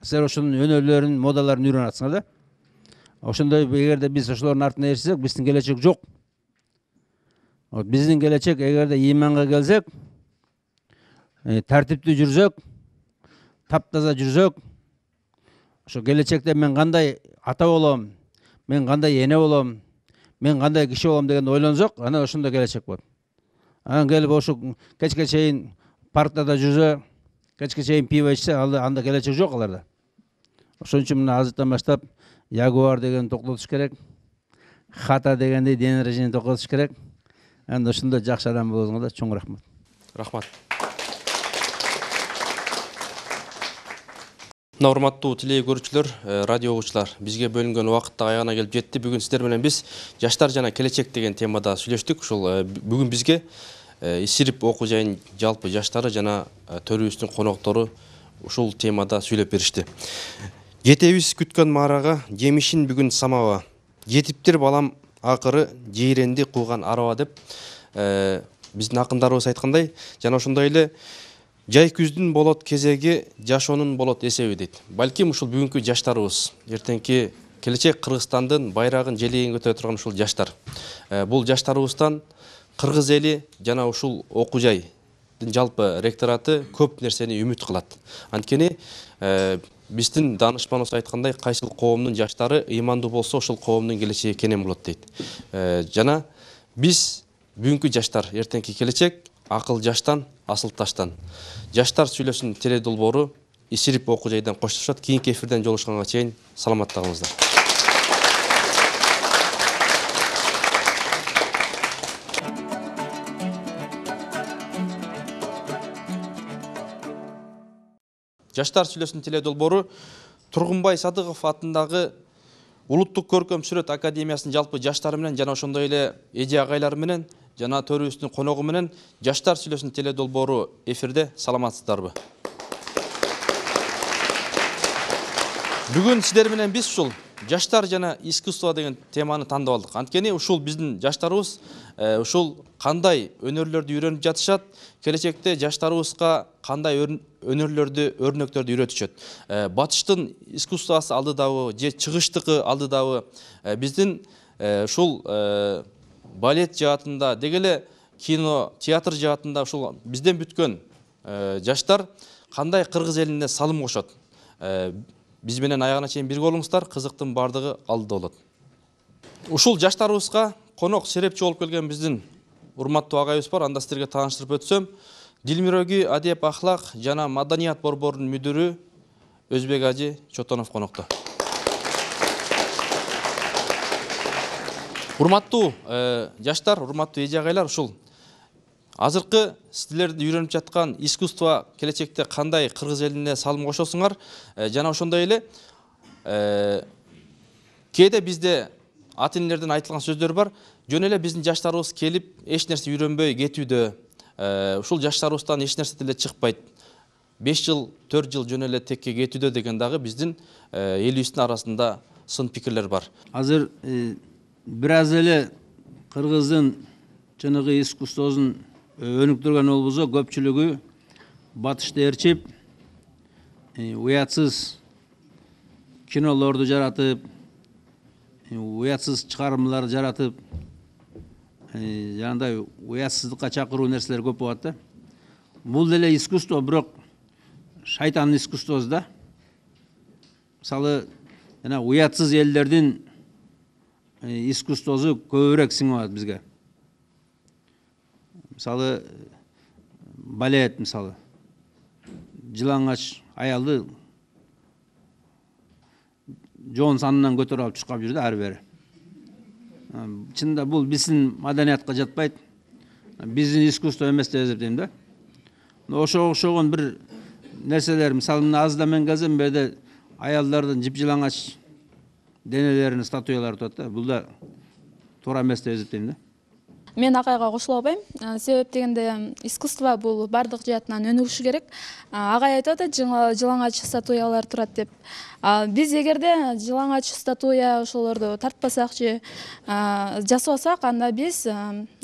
Силер ошонун өнөрлөрүн, модаларын үйрөнүп атсыңар да. Ошондой эгерде биз ошолордун артынан ээрчисек, биздин келечек жок. Биздин келечек эгерде ыйманга келсек, тартиптүү жүрсөк, таптаза жүрсөк, ошо келечекте мен кандай ата болом, мен кандай эне болом, мен кандай киши болом деген ойлонсок, анан ошондой келечек болот. Анан келип ошо кечке чейин паркта жүрсө, кечке чейин пиво ичсе, анда келечек жок аларда. Ошон үчүн мына азыртан баштап Ягуар деген токтотуш керек, Хата дегенди ден режимин токтотуш керек. Анда ошондой жакшы адам болуңузга чоң рахмат. Рахмат. Мына урматтуу теле көрүүчүлөр, радио угуучулар, бизге бөлүнгөн убакыт да аягына келип жетти. Бүгүн сиздер менен биз жаштар жана келечек деген темада сүйлөштүк. Ушул бүгүн бизге Исирип окуу жайынын жалпы жаштары жана төрүбүздүн коноктору ушул темада сүйлөп беришти. Жетебиз күткөн маарага, жемишин бүгүн самаба. Жетиптир балам акыры, жейренди кууган араба деп биздин акындарыбыз айткандай, жана ошондой эле жай күздүн болот кезеги, жашоонун болот эсеби дейт. Балким ушул бүгүнкү жаштарыбыз, эртеңки келечек Кыргызстандын байрагын желегин көтөрө турган ушул жаштар. Бул жаштарыбыздан Кыргыз эли жана ушул окуу жайдын жалпы ректораты көп нерсени үмүт кылат. Анткени биздин данышпаныбыз айткандай, кайсыл коомдун жаштары ыймандуу болсо, ошол коомдун келечеги кенен болот дейт. Жана биз бүгүнкү жаштар, эртеңки келечек акыл жаштан, асыл таштан. Жаштар сүйлөсүн теле долбоору Исирип окуу жайдан коштошот. Кийинки эфирден жолугушканга чейин саламатта калыңыздар. Жаштар сүйлөсүн теле долбоору Тургунбай Садыгов атындагы Улуттук көркөм сүрөт академиясынын жалпы жаштары менен жана ошондой эле эже агайлар менен жана төрүбүздүн коногу менен жаштар сүйлөсүн теле долбоору эфирде. Саламатсыздарбы? Бүгүн сиздер менен биз ушул жаштар жана искусство деген теманы тандап алдык. Анткени ушул биздин жаштарыбыз ушул кандай өнөрлөрдү үйрөнүп жатышат, келечекте жаштарыбызга кандай өнөрлөрдү, өрнөктөрдү үйрөтүшөт. Батыштын искусствосу алдыдабы, же чыгыштыкы алдыдабы, биздин ушул балет жаатында, деги эле кино, театр жаатында ушул бизден бүткөн жаштар кандай Кыргыз элине салым кошот. Биз менен аягына чейин бирге болуңуздар, кызыктын бардыгы алдыда болот. Ушул жаштарыбызга конок серепчи болуп келген биздин урматтуу агайыбыз бар. Анда сиздерге тааныштырып өтсөм, Дилмироги адеп ахлак жана маданият борборунун мүдүрү Өзбек Ажи Чотонов конокто. Урматтуу жаштар, урматтуу эже агайлар, ушул азыркы сиздерди үйрөнүп жаткан искусство келечекте кандай Кыргыз элине салым кошосуңар, жана ошондой эле кээде бизде ата энелерден айтылган сөздөр бар. Жөн эле биздин жаштарыбыз келип эч нерсе үйрөнбөй кетүүдө, ушул жаштарыбыздан эч нерсе деле чыкпайт. 5 жыл, 4 жыл жөн эле текке кетүүдө деген дагы биздин элибиздин арасында сын пикирлер бар. Азыр бир аз эле Кыргыздын жанагы искусствосун өнүктүргөн болбосо, көпчүлүгү батышты ээрчип, уятсыз кинолорду жаратып, уятсыз чыгармалар жаратып, жанагындай уятсыздыкка чакыруу нерселер көп болот да. Бул деле искусство, бирок шайтандын искусствосу да. Мисалы, жана уятсыз элдердин искусствосу көбүрөөк сиңип алат бизге. Мисалы, балет, мисалы, жылаңач аялды жоон санынан көтөрүп алып чуркап жүрдү ары бери. Чынында бул биздин маданиятка жатпайт, биздин искусство эмес деп эсептейм да. Ошого окшогон бир нерселер, мисалы, мына азда мен келсем, берде аялдардын жыпжылаңач денелеринин статуялары турат да. Бул да туура эмес деп эсептейм да. мен агайга кошула албайм. Себеп дегенде искусство бул бардык жаатынан өнүгүшү керек. Агай айтып атат, жылаңач статуялар турат деп. Биз эгерде жылаңач статуя ошолорду тартпасак жасабасак, анда биз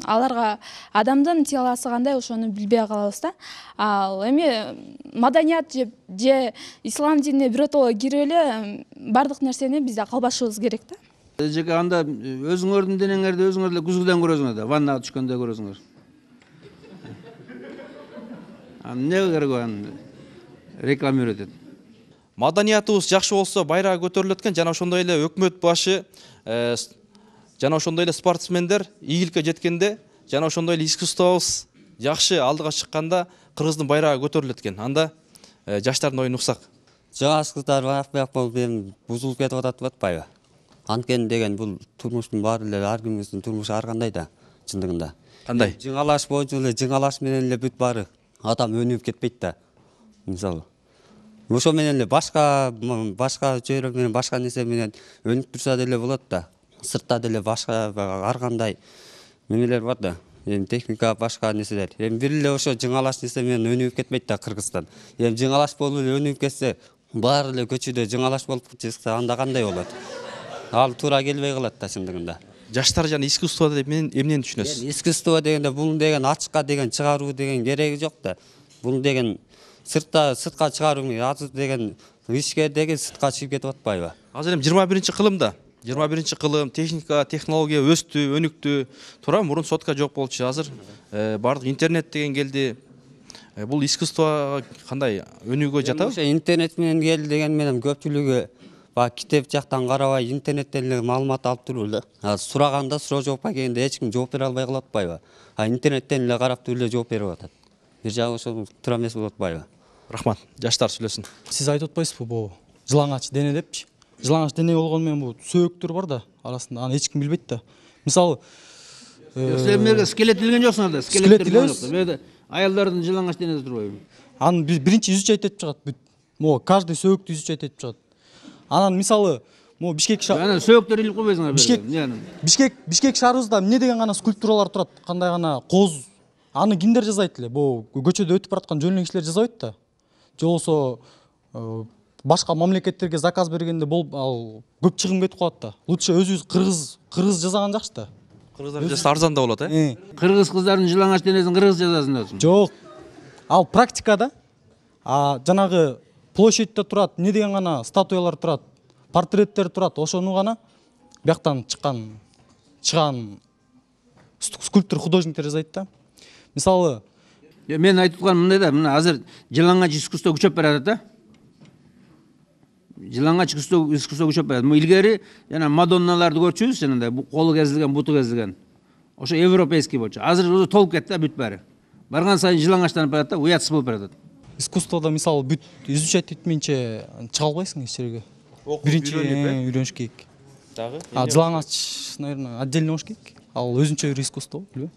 аларга адамдын теласы кандай ошону билбей калабыз да. Ал эми маданият же ислам динине биротоло кирип эле бардык нерсени бизде калбашыбыз керек да. Жеке анда өзүңөрдүн денеңерди өзүңөр эле күзгүдөн көрөсүңөр да, ваннага түшкөндө көрөсүңөр. Эмне керек аны рекламировать этет? Маданиятыбыз жакшы болсо байрагы көтөрүлөт экен, жана ошондой эле өкмөт башы, жана ошондой эле спортсмендер ийгиликке жеткенде, жана ошондой эле искусствобуз жакшы алдыга чыкканда кыргыздын байрагы көтөрүлөт экен. Анда жаштардын оюн уксак. Жаш кыздар бак болуп бузулуп кетип атат деп атпайбы? Анткени деген бул турмуштун баары эле ар кимдин турмушу ар кандай да, чындыгында. Кандай? Жыңалаш боюнча эле жыңалаш менен эле бүт баары адам өнүгүп кетпейт да. Мисалы ошо менен эле башка чөйрө менен башка нерсе менен өнүгүп турса деле болот да. Сыртта деле башка ар кандай немелер бар да. Эми техника башка нерселер. Эми бир эле ошо жыңалаш нерсе менен өнүгүп кетпейт да Кыргызстан. Эми жыңалаш болуп эле өнүгүп кетсе, баары эле көчөдө жыңалаш болуп чыкса анда кандай болот? Ал туура келбей калат да чындыгында. Жаштар жана искусство деп эмнени түшүнөсүз? Искусство дегенде бул деген ачыкка деген чыгаруу деген кереги жок да. Бул деген сыртка чыгаруу, азыр деген ишке деген сыртка чыгып кетип атпайбы? Азыр эми 21-кылымда 21-кылым техника, технология өстү, өнүктү. Туура, мурун сотка жок болчу. Азыр бардык интернет деген келди. Бул искусство кандай өнүгүүгө жатабы? Ошо интернет менен келди деген менен көпчүлүгү китеп жактан карабай, интернеттен эле маалымат алып туруп эле. Сураганда суроо жоопко келгенде эч ким жооп бере албай калып атпайбы? Интернеттен эле карап туруп эле жооп берип атат. Бир жагы ошол туура эмес болуп атпайбы? Рахмат. Жаштар сүйлөсүн. Сиз айтып атпайсызбы бул жылаңач дене депчи? Жылаңач дене болгону менен бул сөөктөр бар да арасында, аны эч ким билбейт да. Мисалы Силер скелет билген жоксуңар да, скелет билебиз. Аялдардын жылаңач денеси турбайбы? Аны биринчи изучать этип чыгат бүт. Могу каждый сөөктү изучать этип чыгат. Анан мисалы могу Бишкек Анан сөөктөр илип койбойсуңар. Бишкек шаарыбызда эмне деген гана скульптуралар турат, кандай гана коз. Аны кимдер жасайт эле? Бул көчөдө өтүп бараткан жөн эле кишилер жасабайт да. Же болбосо башка мамлекеттерге заказ бергенде болуп ал көп чыгым кетип калат да. Лучше өзүбүз кыргыз жасаган жакшы да. Кыргыздар жаса арзан да болот, Кыргыз кыздардын жылаңач денесин кыргыз жасасын десиң. Жок. Ал практикада жанагы площадьте турат, не деген гана статуялар турат, портреттер турат, ошону гана бияктан чыган скульптор художниктер жасайт да. Мисалы мен айтып атканым мындай да, мына азыр жылаңач искусство күчөп баратат да. Жылаңач искусство күчөп барат. Илгери жана Мадонналарды көрчүбүз, жанагындай колу кезилген, буту кезилген. Ошо европейский болчу. Азыр уже толуп кетти да бүт баары. Барган сайын жылаңачтанып барат да, уятсыз болуп баратат. Искусствода мисалы бүт изучать этмейинче чыга албайсың эч жерге. Биринчи үйрөнүш керек. Дагы? Жылаңач, наверное, отдельно болуш керек. Ал өзүнчө бир искусство, билбейм.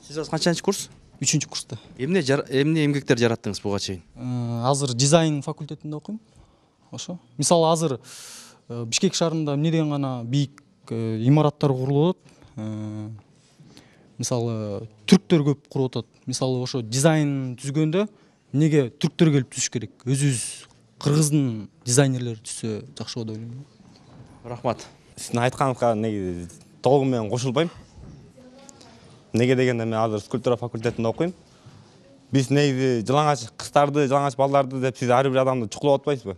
Сиз азыр канчанчы курс? 3-курста. Эмне эмгектер жараттыңыз буга чейин? Азыр дизайн факультетинде окуйм. Ошо. Мисалы азыр Бишкек шаарында эмне деген гана бийик имараттар курулуп атат. Мисалы түрктөр көп куруп атат. Мисалы ошо дизайн түзгөндө эмнеге түрктөр келип түзүш керек? Өзүбүз кыргыздын дизайнерлери түзсө жакшы болот деп ойлойм. Рахмат. Сиздин айтканыңызга негизи толугу менен кошулбайм. Неге дегенде мен азыр скульптура факультетинде окуйм. Биз негизи жылаңач кыздарды, жылаңач балдарды деп сиз ар бир адамды чукулап атпайсызбы?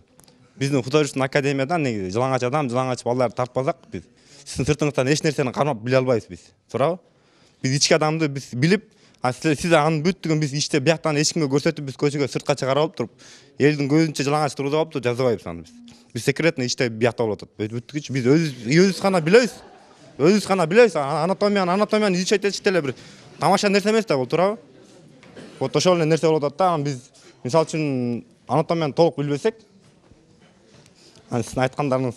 Биздин художественный академиядан негизи жылаңач адам, жылаңач балдарды тартпасак, биз сиздин сыртыңыздан эч нерсени кармап биле албайбыз биз. Туурабы? Биз ички адамды биз билип, сиз анын бүттүгүн биз ичте бияктан эч кимге көрсөтүп, биз көчөгө сыртка чыгарып алып туруп, элдин көзүнчө жылаңач тургузуп алып жазабайбыз аны биз. Биз секретный ичте биякта болуп атат. Бүттүгүчү биз өзүбүз гана билебиз. Өзүбүз гана билебиз. Анатомияны изучать этиш деле бир тамаша нерсе эмес да бул, туурабы? Вот ошол эле нерсе болуп атат да. Биз мисалы үчүн анатомияны толук билбесек, сиздин айткандарыңыз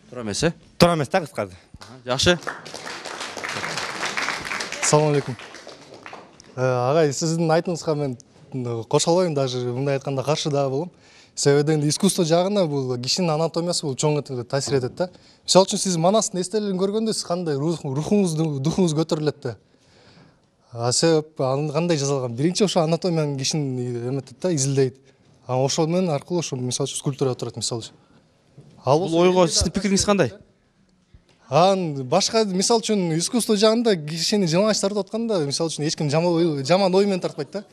туура эмес, Туура эмес да кыскасы. Жакшы. Assalamu alaikum. Агай, сиздин айтыңызга мен кошо албайм, даже мындай айтканда каршы да болом. Себеби дегенде искусство жагына бул кишинин анатомиясы бул чоң таасир этет да. Мисалы үчүн сиз Манастын эстелерин көргөндө сиз кандай рухуңуз, духуңуз көтөрүлөт да. себеп кандай жасалган? Биринчи ошо анатомияны кишини эметет да, изилдейт. Ошол менен аркылуу ошо мисалы үчүн скульптура турат мисалы үчүн. Бул ойго сиздин пикириңиз кандай? Башка мисалы үчүн искусство жагында кишини жалаңач тартып атканда мисалы үчүн эч ким жаман ой менен тартпайт да.